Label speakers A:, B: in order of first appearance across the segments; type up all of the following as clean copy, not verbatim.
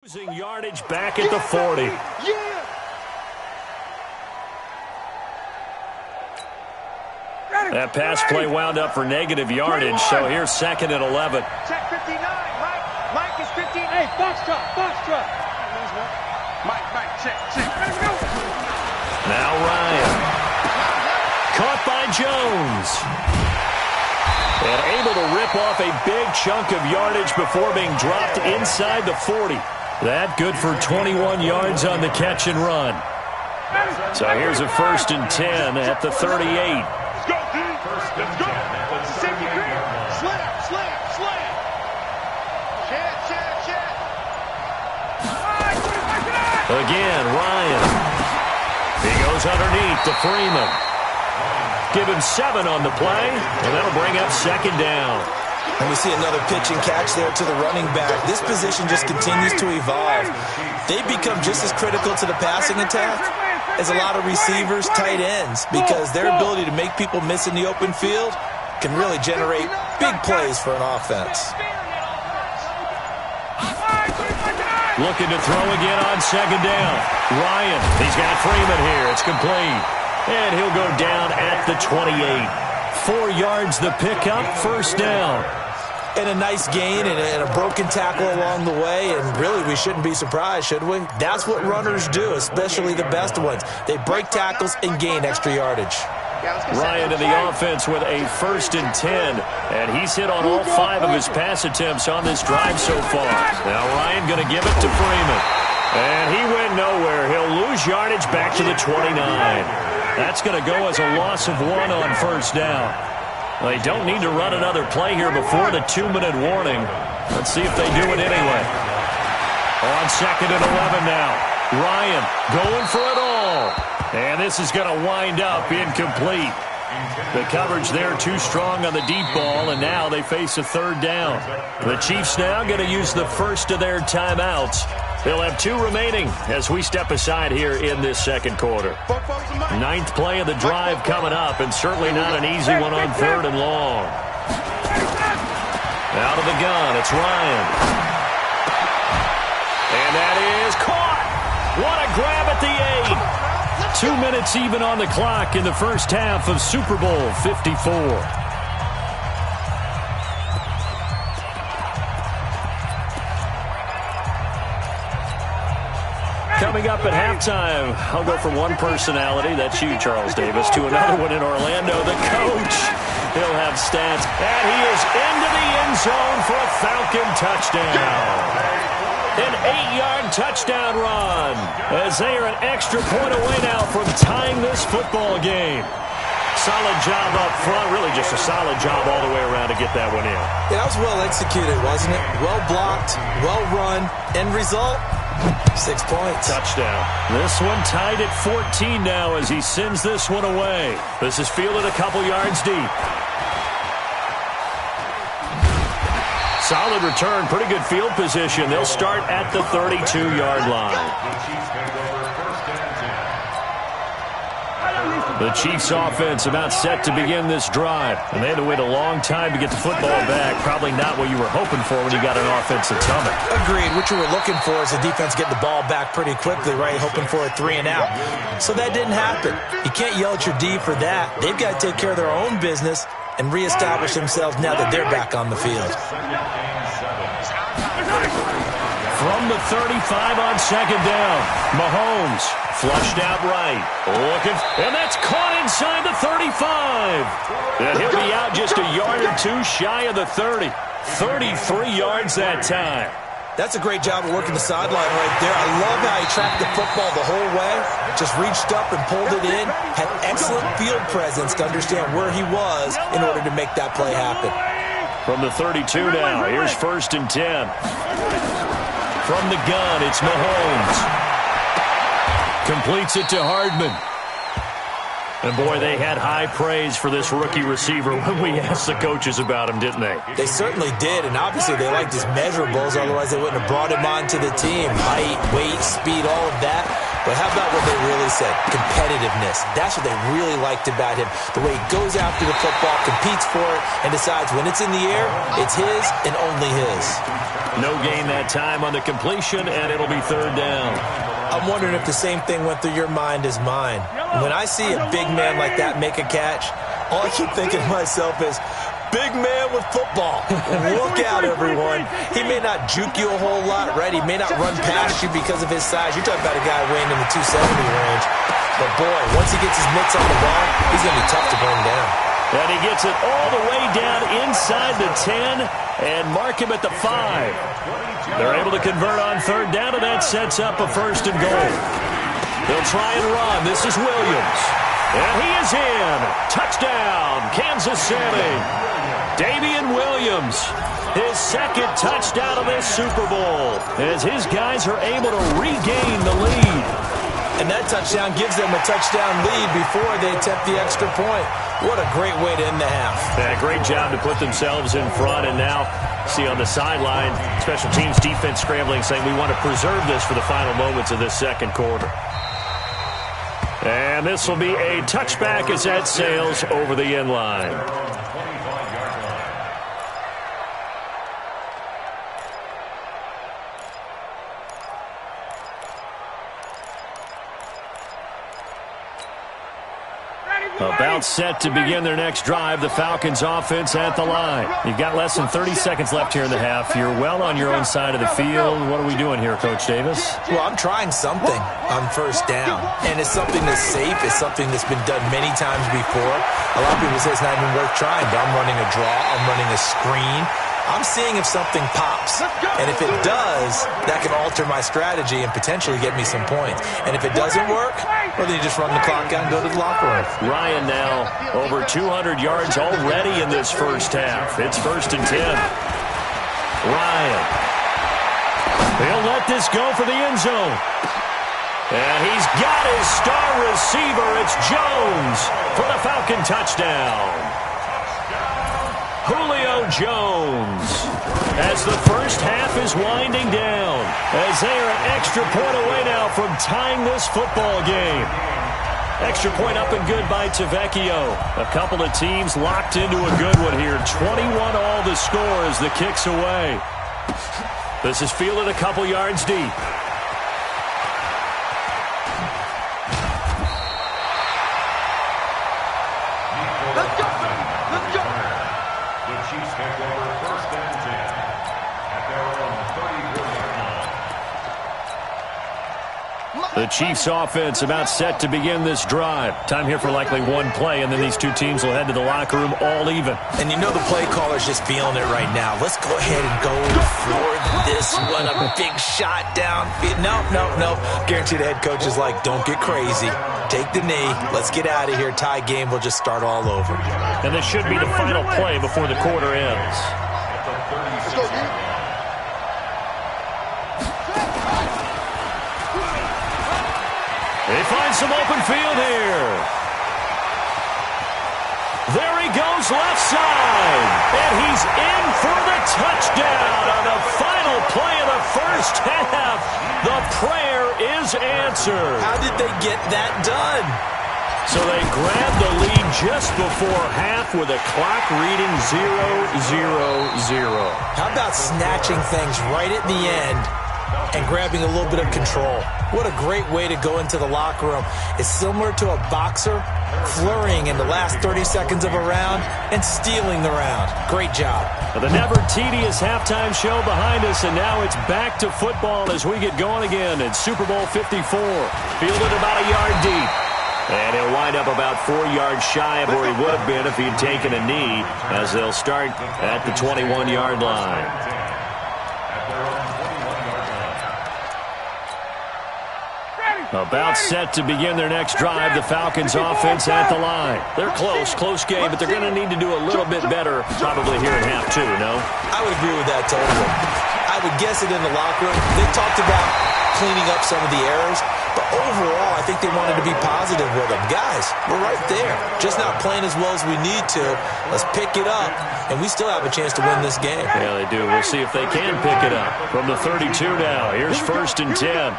A: Losing yardage back at the 40. That pass play wound up for negative yardage, so here's 2nd and 11.
B: Check 59. Mike is 15. Hey, Foxtrot. Mike, check. Let's go.
A: Now Ryan. Caught by Jones. And able to rip off a big chunk of yardage before being dropped inside the 40. That good for 21 yards on the catch and run. So here's a 1st and 10 at the 38.
B: Let's go. Safety clear. Slam. Check.
A: Again, Ryan. He goes underneath to Freeman. Give him 7 on the play, and that'll bring up 2nd down.
C: And we see another pitch and catch there to the running back. This position just continues to evolve. They've become just as critical to the passing attack as a lot of receivers, tight ends, because their ability to make people miss in the open field can really generate big plays for an offense.
A: Looking to throw again on 2nd down. Ryan, he's got Freeman here. It's complete. And he'll go down at the 28. 4 yards the pickup, 1st down.
C: And a nice gain and a broken tackle along the way, and really we shouldn't be surprised, should we? That's what runners do, especially the best ones. They break tackles and gain extra yardage.
A: Ryan in the offense with a 1st and 10, and he's hit on all 5 of his pass attempts on this drive so far. Now Ryan going to give it to Freeman, and he went nowhere. He'll lose yardage back to the 29. That's going to go as a loss of 1 on 1st down. They don't need to run another play here before the 2-minute warning. Let's see if they do it anyway. On 2nd and 11 now. Ryan going for it all. And this is going to wind up incomplete. The coverage there too strong on the deep ball, and now they face a 3rd down. The Chiefs now going to use the first of their timeouts. They'll have 2 remaining as we step aside here in this 2nd quarter. 9th play of the drive coming up, and certainly not an easy one on 3rd and long. Out of the gun, it's Ryan. And that is caught. What a grab at the 8. 2 minutes even on the clock in the first half of Super Bowl 54. Coming up at halftime, I'll go from one personality, that's you, Charles Davis, to another one in Orlando, the coach. He'll have stats, and he is into the end zone for a Falcon touchdown. An 8-yard touchdown run, as they are an extra point away now from tying this football game. Solid job up front, really just a solid job all the way around to get that one in.
C: Yeah, that was well executed, wasn't it? Well blocked, well run, end result, 6 points.
A: Touchdown. This one tied at 14 now as he sends this one away. This is fielded a couple yards deep. Solid return, pretty good field position. They'll start at the 32-yard line. The Chiefs offense about set to begin this drive. And they had to wait a long time to get the football back. Probably not what you were hoping for when you got an offensive coming.
C: Agreed. What you were looking for is the defense getting the ball back pretty quickly, right? Hoping for a 3 and out. So that didn't happen. You can't yell at your D for that. They've got to take care of their own business and reestablish themselves now that they're back on the field.
A: From the 35 on 2nd down, Mahomes flushed out right. And that's caught inside the 35. And he'll be out just a yard or 2 shy of the 30. 33 yards that time.
C: That's a great job of working the sideline right there. I love how he tracked the football the whole way. Just reached up and pulled it in. Had excellent field presence to understand where he was in order to make that play happen.
A: From the 32 now, here's 1st and 10. From the gun, it's Mahomes. Completes it to Hardman. And, boy, they had high praise for this rookie receiver when we asked the coaches about him, didn't they?
C: They certainly did, and obviously they liked his measurables. Otherwise, they wouldn't have brought him onto the team. Height, weight, speed, all of that. But how about what they really said? Competitiveness. That's what they really liked about him. The way he goes after the football, competes for it, and decides when it's in the air, it's his and only his.
A: No gain that time on the completion, and it'll be third down.
C: I'm wondering if the same thing went through your mind as mine. When I see a big man like that make a catch, all I keep thinking to myself is, big man with football. Look out, everyone. He may not juke you a whole lot, right? He may not run past you because of his size. You're talking about a guy weighing in the 270 range. But, boy, once he gets his mitts on the ball, he's going to be tough to bring down.
A: And he gets it all the way down inside the 10 and mark him at the 5. They're able to convert on third down, and that sets up a first and goal. They'll try and run. This is Williams. And he is in. Touchdown, Kansas City. Damian Williams, his second touchdown of this Super Bowl, as his guys are able to regain the lead.
C: And that touchdown gives them a touchdown lead before they attempt the extra point. What a great way to end the half.
A: Yeah, great job to put themselves in front, and now see on the sideline, special teams defense scrambling, saying we want to preserve this for the final moments of this second quarter. And this will be a touchback as that sails over the end line. About set to begin their next drive, the Falcons offense at the line. You've got less than 30 seconds left here in the half. You're well on your own side of the field. What are we doing here, Coach Davis?
C: Well, I'm trying something on first down. And it's something that's safe. It's something that's been done many times before. A lot of people say it's not even worth trying, but I'm running a draw. I'm running a screen. I'm seeing if something pops. And if it does, that can alter my strategy and potentially get me some points. And if it doesn't work, well, then you just run the clock out and go to the locker room.
A: Ryan now over 200 yards already in this first half. It's first and 10. Ryan. He'll let this go for the end zone. And he's got his star receiver. It's Jones for the Falcon touchdown. Julio Jones, as the first half is winding down, as they are an extra point away now from tying this football game. Extra point up and good by Tavecchio. A couple of teams locked into a good one here. 21 all the score as the kick's away. This is fielded a couple yards deep. The Chiefs offense about set to begin this drive. Time here for likely one play, and then these two teams will head to the locker room all even.
C: And you know the play caller's just feeling it right now. Let's go ahead and go for this one. A big shot down. No. Guarantee the head coach is like, don't get crazy. Take the knee. Let's get out of here. Tie game. We'll just start all over.
A: And this should be the final play before the quarter ends.
B: Let's go, dude.
A: They find some open field here. There he goes left side. And he's in for the touchdown on the final play of the first half. The prayer is answered.
C: How did they get that done?
A: So they grabbed the lead just before half with a clock reading 0-0-0.
C: How about snatching things right at the end and grabbing a little bit of control? What a great way to go into the locker room. It's similar to a boxer flurrying in the last 30 seconds of a round and stealing the round. Great job.
A: The never tedious halftime show behind us, and now it's back to football as we get going again in Super Bowl 54. Fielded about a yard deep. And he'll wind up about 4 yards shy of where he would have been if he'd taken a knee, as they'll start at the 21-yard line. About set to begin their next drive, the Falcons offense at the line. They're close game, but they're going to need to do a little bit better probably here in half two, no?
C: I would agree with that totally. I would guess it in the locker room. They talked about cleaning up some of the errors, but overall I think they wanted to be positive with them. Guys, we're right there. Just not playing as well as we need to. Let's pick it up, and we still have a chance to win this game.
A: Yeah, they do. We'll see if they can pick it up. From the 32 now, here's first and 10.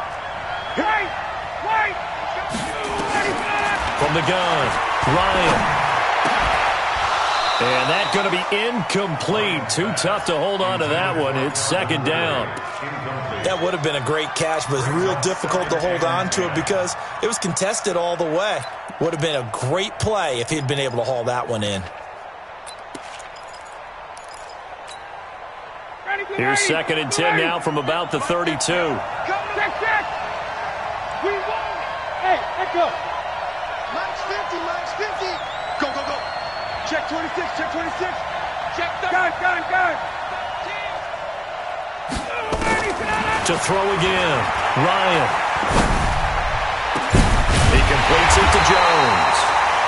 B: Right.
A: From the gun, Ryan. And that's going to be incomplete. Too tough to hold on to that one. It's second down.
C: That would have been a great catch, but it's real difficult to hold on to it because it was contested all the way. Would have been a great play if he'd been able to haul that one in.
A: Here's second and 10 now from about the 32.
B: Check, check. We won. Hey, let go. Mike's 50, Mike's 50. Go, go, go. Check 26, check 26. Check the gun.
A: To throw again, Ryan. He completes it to Jones.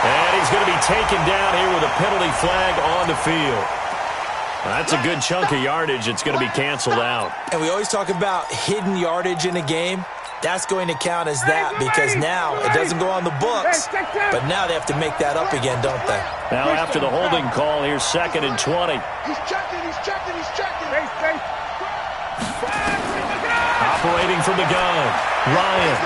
A: And he's going to be taken down here with a penalty flag on the field. That's a good chunk of yardage. It's going to be canceled out.
C: And we always talk about hidden yardage in a game. That's going to count as that because now it doesn't go on the books, but now they have to make that up again, don't they?
A: Now after the holding call, here's second and 20.
B: He's checking.
A: Operating from the gun, Ryan.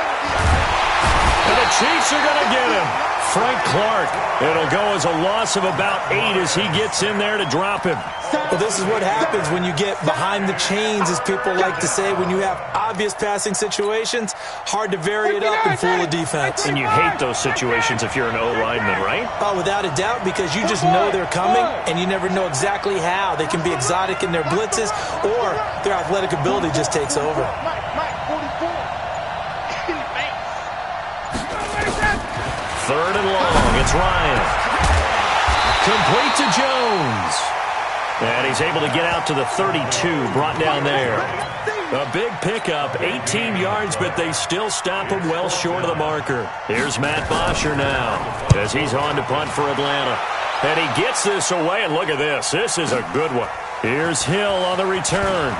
A: And the Chiefs are going to get him. Frank Clark. It'll go as a loss of about 8 as he gets in there to drop him.
C: Well, this is what happens when you get behind the chains, as people like to say. When you have obvious passing situations, hard to vary it up and fool the defense.
A: And you hate those situations if you're an O-lineman, right?
C: Oh, without a doubt, because you just know they're coming, and you never know exactly how. They can be exotic in their blitzes, or their athletic ability just takes over.
B: Mike, 44.
A: Third and long. It's Ryan. Complete to Jones. And he's able to get out to the 32, brought down there. A big pickup, 18 yards, but they still stop him well short of the marker. Here's Matt Bosher now as he's on to punt for Atlanta. And he gets this away, and look at this. This is a good one. Here's Hill on the return.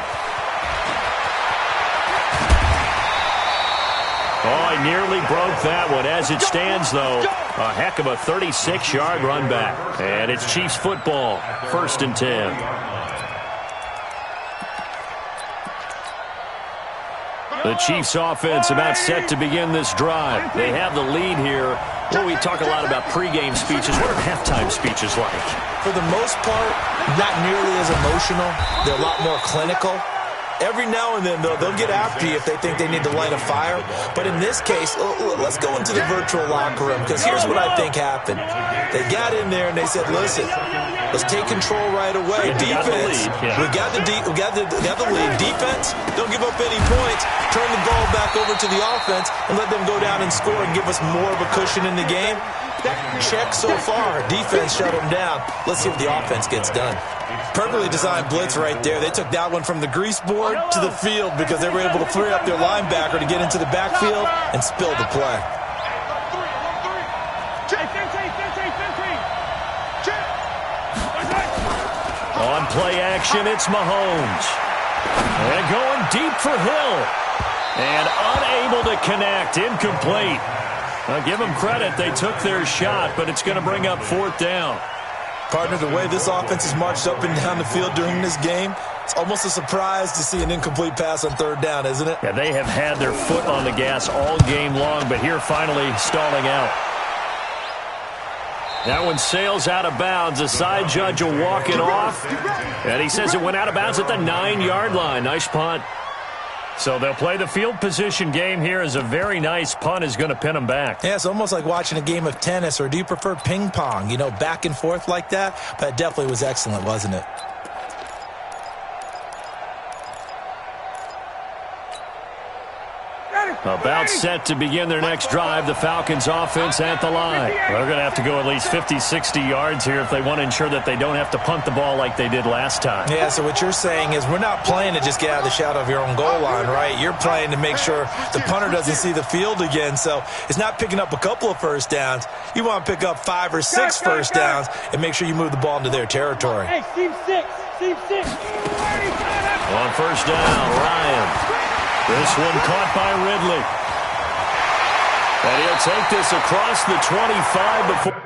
A: Oh, he nearly broke that one. As it stands, though, a heck of a 36-yard run back. And it's Chiefs football, first and 10. The Chiefs offense about set to begin this drive. They have the lead here. Well, we talk a lot about pregame speeches. What are halftime speeches like?
C: For the most part, not nearly as emotional. They're a lot more clinical. Every now and then, they'll get after you if they think they need to light a fire. But in this case, let's go into the virtual locker room, because here's what I think happened. They got in there and they said, listen, let's take control right away. Defense, we got the lead. Defense, don't give up any points. Turn the ball back over to the offense and let them go down and score and give us more of a cushion in the game. Check so far. Defense shut them down. Let's see if the offense gets done. Perfectly designed blitz right there. They took that one from the grease board to the field because they were able to free up their linebacker to get into the backfield and spill the play.
A: On play action, it's Mahomes. And going deep for Hill. And unable to connect. Incomplete. Now, give them credit. They took their shot, but it's going to bring up fourth down.
C: Partner, the way this offense has marched up and down the field during this game, it's almost a surprise to see an incomplete pass on third down, isn't it?
A: Yeah, they have had their foot on the gas all game long, but here finally stalling out. That one sails out of bounds. The side judge will walk it off, and he says it went out of bounds at the 9-yard line. Nice punt. So they'll play the field position game here as a very nice punt is going to pin them back.
C: Yeah, it's almost like watching a game of tennis, or do you prefer ping pong? You know, back and forth like that? But it definitely was excellent, wasn't it?
A: About set to begin their next drive, the Falcons offense at the line. They're going to have to go at least 50, 60 yards here if they want to ensure that they don't have to punt the ball like they did last time.
C: Yeah, so what you're saying is we're not playing to just get out of the shadow of your own goal line, right? You're playing to make sure the punter doesn't see the field again. So it's not picking up a couple of first downs. You want to pick up 5 or 6 first downs and make sure you move the ball into their territory.
B: Hey, team 6.
A: On first down, Ryan. This one caught by Ridley. And he'll take this across the 25 before.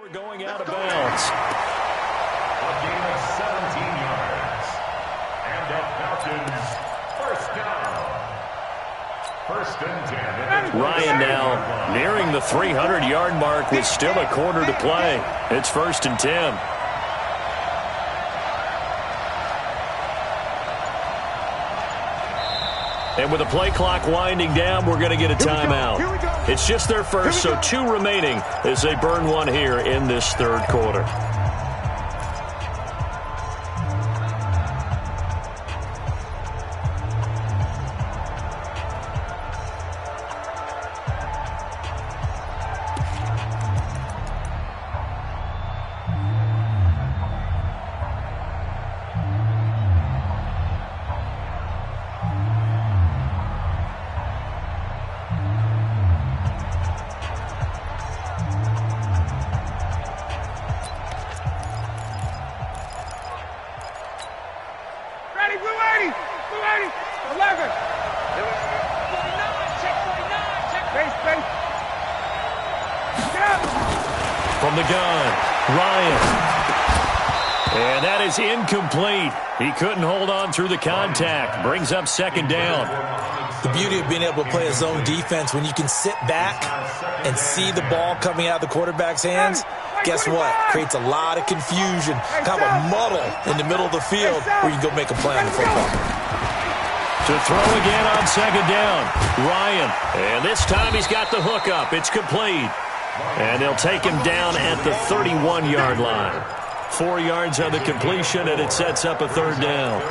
A: We're going out of bounds.
D: A gain of 17 yards. And the Falcons, first down. First and 10.
A: Ryan now nearing the 300-yard mark with still a quarter to play. It's first and 10. And with the play clock winding down, we're going to get a timeout. It's just their first, so 2 remaining as they burn one here in this third quarter. From the gun, Ryan. And that is incomplete. He couldn't hold on through the contact. Brings up second down.
C: The beauty of being able to play a zone defense, when you can sit back and see the ball coming out of the quarterback's hands, guess what? Creates a lot of confusion, kind of a muddle in the middle of the field where you can go make a play on the football.
A: To throw again on second down, Ryan. And this time he's got the hook up. It's complete. And they'll take him down at the 31-yard line. 4 yards on the completion, and it sets up a third down.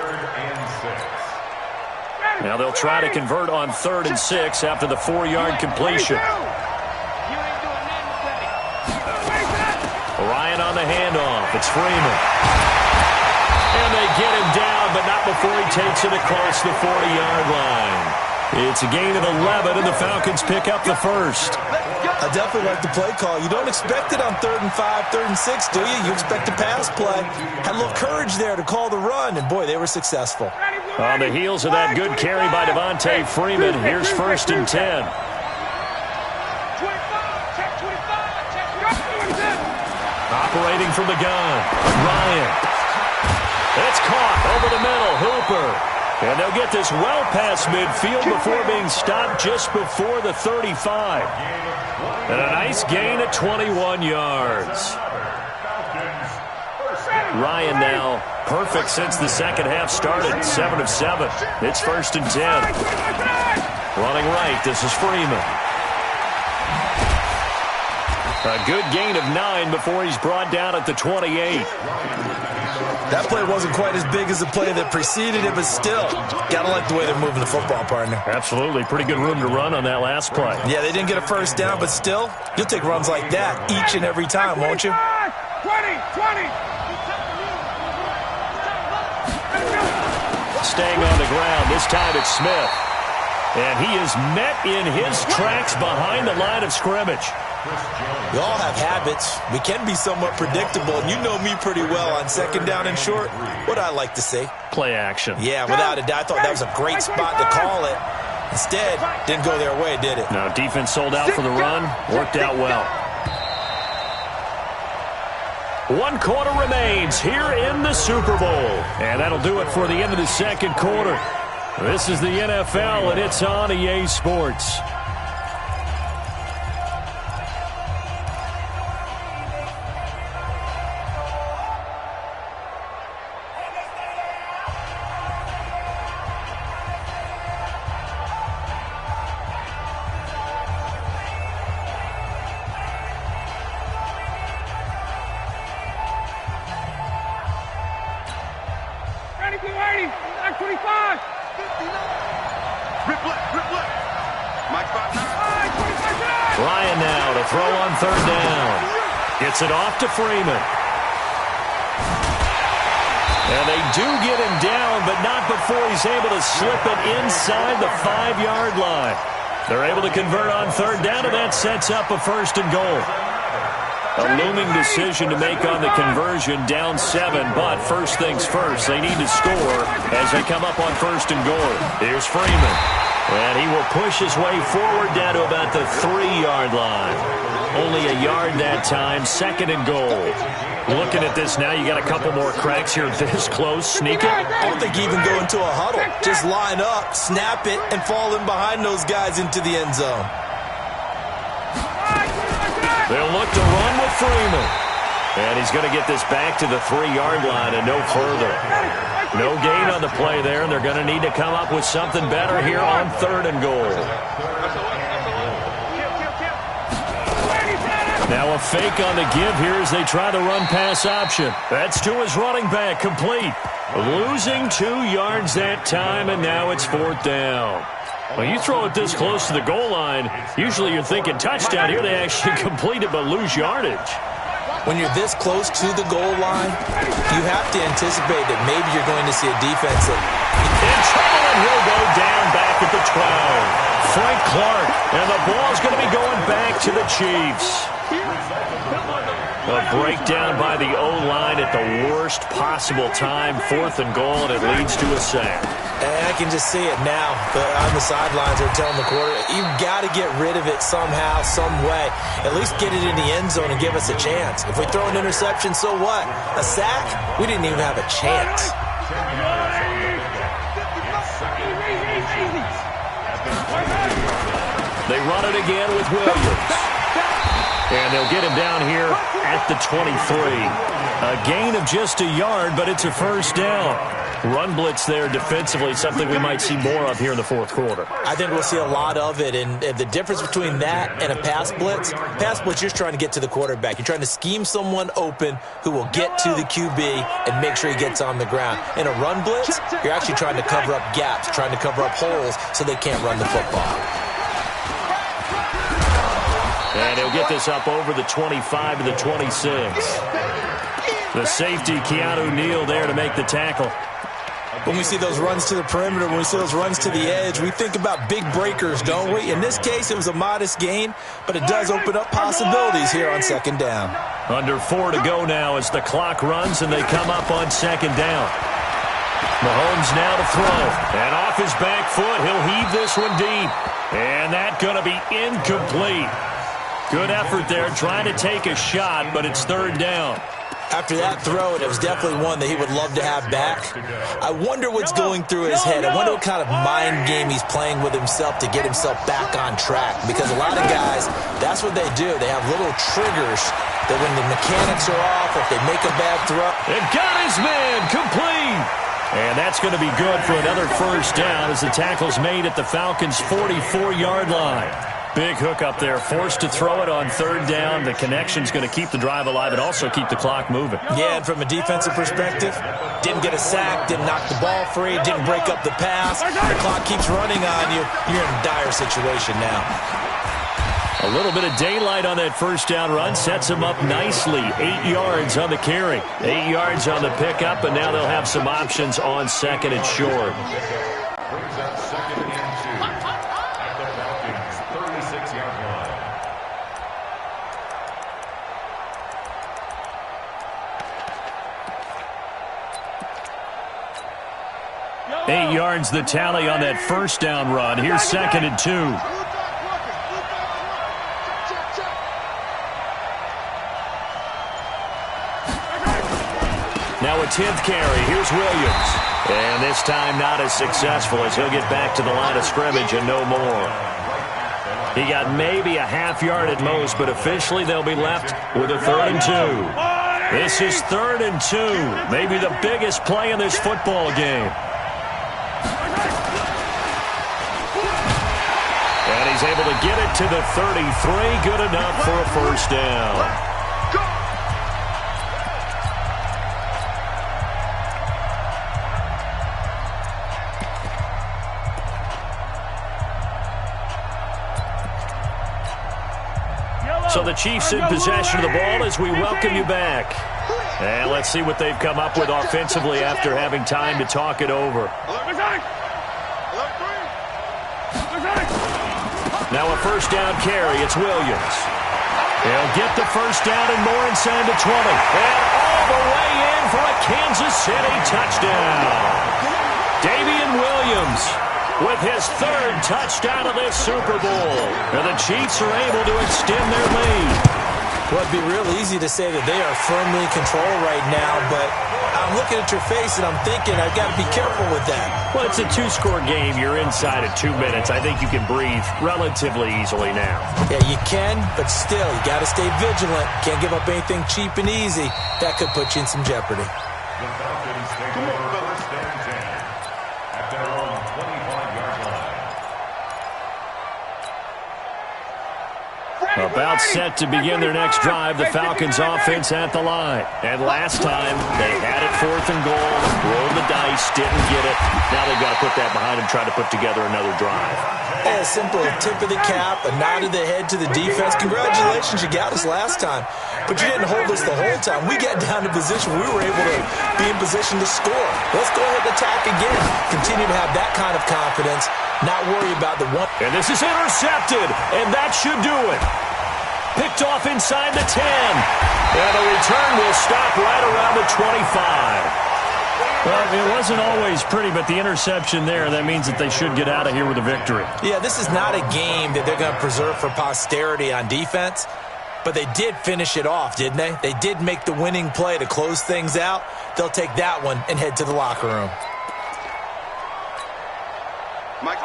A: Now they'll try to convert on 3rd and 6 after the 4-yard completion. Ryan on the handoff. It's Freeman. And they get him down, but not before he takes it across the 40-yard line. It's a gain of 11, and the Falcons pick up the first.
C: I definitely like the play call. You don't expect it on 3rd and 5, 3rd and 6, do you? You expect a pass play. Had a little courage there to call the run, and boy, they were successful.
A: On the heels of that good carry by Devontae Freeman, here's first and 10. Operating from the gun, Ryan. It's caught over the middle, Hooper. And they'll get this well past midfield before being stopped just before the 35. And a nice gain at 21 yards. Ryan now perfect since the second half started, 7 of 7. It's first and 10. Running right, this is Freeman. A good gain of 9 before he's brought down at the 28.
C: That play wasn't quite as big as the play that preceded it, but still, gotta like the way they're moving the football, partner.
A: Absolutely. Pretty good room to run on that last play.
C: Yeah, they didn't get a first down, but still, you'll take runs like that each and every time, won't you?
B: 20.
A: Staying on the ground. This time it's Smith. And he is met in his tracks behind the line of scrimmage.
C: We all have habits. We can be somewhat predictable, and you know me pretty well on second down and short. What I like to say?
A: Play action.
C: Yeah, without a doubt. I thought that was a great spot to call it. Instead, didn't go their way, did it?
A: No, defense sold out for the run. Worked out well. 1 quarter remains here in the Super Bowl. And that'll do it for the end of the second quarter. This is the NFL, and it's on EA Sports. Ryan now to throw on 3rd down. Gets it off to Freeman. And they do get him down, but not before he's able to slip it inside the 5-yard line. They're able to convert on 3rd down, and that sets up a 1st and goal. A looming decision to make on the conversion, down 7, but first things first, they need to score as they come up on 1st and goal. Here's Freeman, and he will push his way forward down to about the 3-yard line. Only a yard that time, 2nd and goal. Looking at this now, you got a couple more cracks here this close. Sneak it.
C: I don't think even go into a huddle. Just line up, snap it, and fall in behind those guys into the end zone.
A: They'll look to run with Freeman. And he's going to get this back to the 3-yard line and no further. No gain on the play there, and they're going to need to come up with something better here on 3rd and goal. Now a fake on the give here as they try the run-pass option. That's to his running back, complete. Losing 2 yards that time, and now it's 4th down. When you throw it this close to the goal line, usually you're thinking touchdown. Here they actually complete it but lose yardage.
C: When you're this close to the goal line, you have to anticipate that maybe you're going to see a defense that...
A: In trouble, and he'll go down back at the 12. Frank Clark, and the ball's going to be going back to the Chiefs. A breakdown by the O-line at the worst possible time, 4th and goal, and it leads to a sack.
C: And I can just see it now. On the sidelines, they're telling the quarterback, you've got to get rid of it somehow, some way. At least get it in the end zone and give us a chance. If we throw an interception, so what? A sack? We didn't even have a chance.
A: They run it again with Williams. And they'll get him down here at the 23. A gain of just a yard, but it's a 1st down. Run blitz there defensively, something we might see more of here in the 4th quarter.
C: I think we'll see a lot of it, and the difference between that and a pass blitz, you're trying to get to the quarterback. You're trying to scheme someone open who will get to the QB and make sure he gets on the ground. In a run blitz, you're actually trying to cover up gaps, trying to cover up holes so they can't run the football.
A: And he'll get this up over the 25 to the 26. The safety, Keanu Neal, there to make the tackle.
C: When we see those runs to the perimeter, when we see those runs to the edge, we think about big breakers, don't we? In this case, it was a modest gain, but it does open up possibilities here on 2nd down.
A: Under 4 to go now as the clock runs and they come up on 2nd down. Mahomes now to throw. And off his back foot, he'll heave this one deep. And that's going to be incomplete. Good effort there, trying to take a shot, but it's 3rd down.
C: After that throw, it was definitely one that he would love to have back. I wonder what's going through his head. I wonder what kind of mind game he's playing with himself to get himself back on track. Because a lot of guys, that's what they do. They have little triggers that when the mechanics are off, if they make a bad throw.
A: And got his man, complete. And that's going to be good for another 1st down as the tackle's made at the Falcons' 44-yard line. Big hook up there, forced to throw it on 3rd down. The connection's going to keep the drive alive and also keep the clock moving.
C: Yeah, and from a defensive perspective, didn't get a sack, didn't knock the ball free, didn't break up the pass. The clock keeps running on you. You're in a dire situation now.
A: A little bit of daylight on that 1st down run sets him up nicely. 8 yards on the carry, 8 yards on the pickup, and now they'll have some options on 2nd and short.
D: Brings up 2nd and 2 at the Falcons' 36-yard line.
A: 8 yards the tally on that 1st down run. Here's 2nd and 2. Now a 10th carry. Here's Williams. And this time not as successful as he'll get back to the line of scrimmage and no more. He got maybe a half yard at most, but officially they'll be left with a 3rd and 2. This is 3rd and 2. Maybe the biggest play in this football game. And he's able to get it to the 33. Good enough for a 1st down. So the Chiefs in possession of the ball as we welcome you back. And let's see what they've come up with offensively after having time to talk it over. Now a 1st down carry. It's Williams. He'll get the 1st down and more inside the 20. And all the way in for a Kansas City touchdown. Damian Williams with his third touchdown of this Super Bowl. And the Chiefs are able to extend their lead.
C: Well, it'd be real easy to say that they are firmly in control right now, but I'm looking at your face and I'm thinking I've got to be careful with that.
A: Well, it's a two-score game. You're inside of 2 minutes. I think you can breathe relatively easily now.
C: Yeah, you can, but still, you got to stay vigilant. Can't give up anything cheap and easy. That could put you in some jeopardy.
D: The Falcons take over first and 10 at their own 25-yard line.
A: About set to begin their next drive, the Falcons offense at the line. And last time, they had it 4th and goal, rolled the dice, didn't get it. Now they've got to put that behind them, try to put together another drive.
C: A simple tip of the cap, a nod of the head to the defense. Congratulations, you got us last time. But you didn't hold us the whole time. We got down to position. We were able to be in position to score. Let's go ahead and attack again. Continue to have that kind of confidence, not worry about the one.
A: And this is intercepted, and that should do it. Picked off inside the 10. And the return will stop right around the 25. Well, it wasn't always pretty, but the interception there, that means that they should get out of here with a victory.
C: Yeah, this is not a game that they're going to preserve for posterity on defense, but they did finish it off, didn't they? They did make the winning play to close things out. They'll take that one and head to the locker room.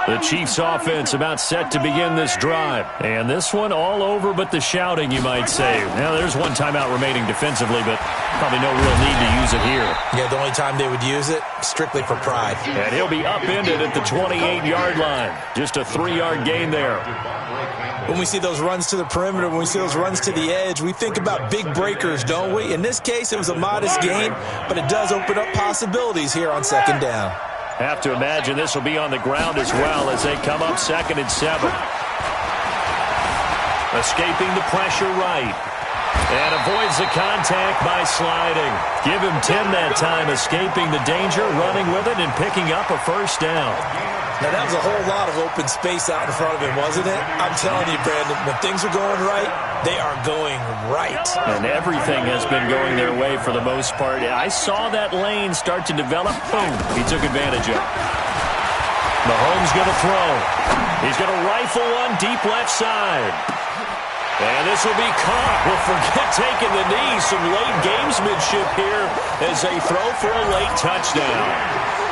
A: The Chiefs offense about set to begin this drive. And this one all over but the shouting, you might say. Now, there's one timeout remaining defensively, but probably no real need to use it here.
C: Yeah, the only time they would use it, strictly for pride.
A: And he'll be upended at the 28-yard line. Just a 3-yard gain there.
C: When we see those runs to the perimeter, when we see those runs to the edge, we think about big breakers, don't we? In this case, it was a modest gain, but it does open up possibilities here on 2nd down.
A: Have to imagine this will be on the ground as well as they come up 2nd and 7. Escaping the pressure right. And avoids the contact by sliding. Give him 10 that time, escaping the danger, running with it, and picking up a 1st down.
C: Now, that was a whole lot of open space out in front of him, wasn't it? I'm telling you, Brandon, when things are going right, they are going right.
A: And everything has been going their way for the most part. I saw that lane start to develop. Boom. He took advantage of it. Mahomes going to throw. He's going to rifle one deep left side. And this will be caught. Well, forget taking the knee. Some late gamesmanship here as they throw for a late touchdown.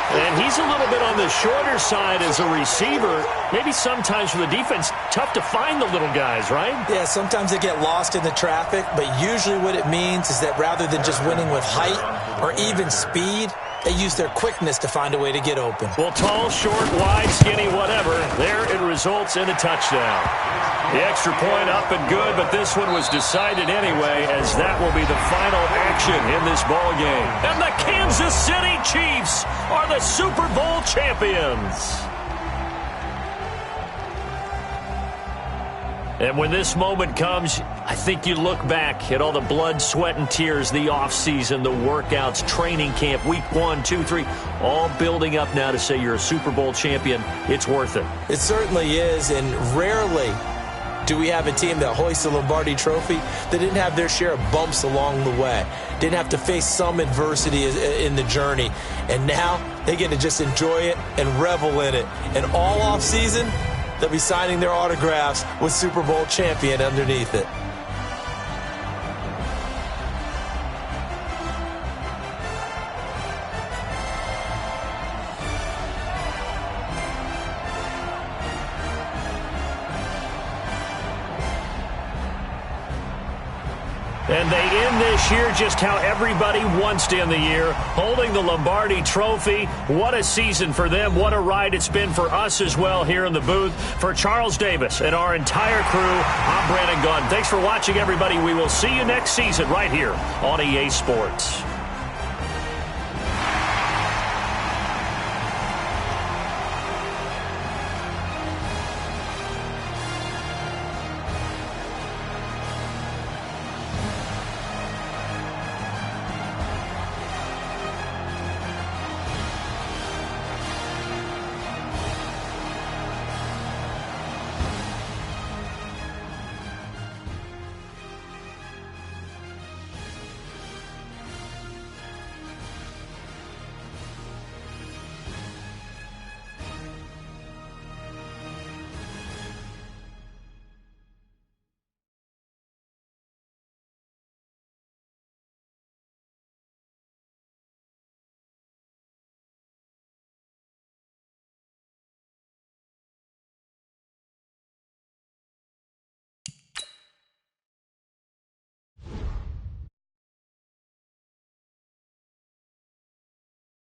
A: And he's a little bit on the shorter side as a receiver. Maybe sometimes for the defense, tough to find the little guys, right?
C: Yeah, sometimes they get lost in the traffic, but usually what it means is that rather than just winning with height or even speed, they use their quickness to find a way to get open.
A: Well, tall, short, wide, skinny, whatever, there it results in a touchdown. The extra point up and good, but this one was decided anyway, as that will be the final action in this ball game. And the Kansas City Chiefs are the Super Bowl champions. And when this moment comes, I think you look back at all the blood, sweat, and tears, the offseason, the workouts, training camp, week 1, 2, 3, all building up now to say you're a Super Bowl champion. It's worth it.
C: It certainly is, and rarely do we have a team that hoists the Lombardi Trophy that didn't have their share of bumps along the way, didn't have to face some adversity in the journey, and now they get to just enjoy it and revel in it. And all offseason, they'll be signing their autographs with Super Bowl champion underneath it.
A: And they end this year just how everybody wants to end the year, holding the Lombardi Trophy. What a season for them. What a ride it's been for us as well here in the booth. For Charles Davis and our entire crew, I'm Brandon Gunn. Thanks for watching, everybody. We will see you next season right here on EA Sports.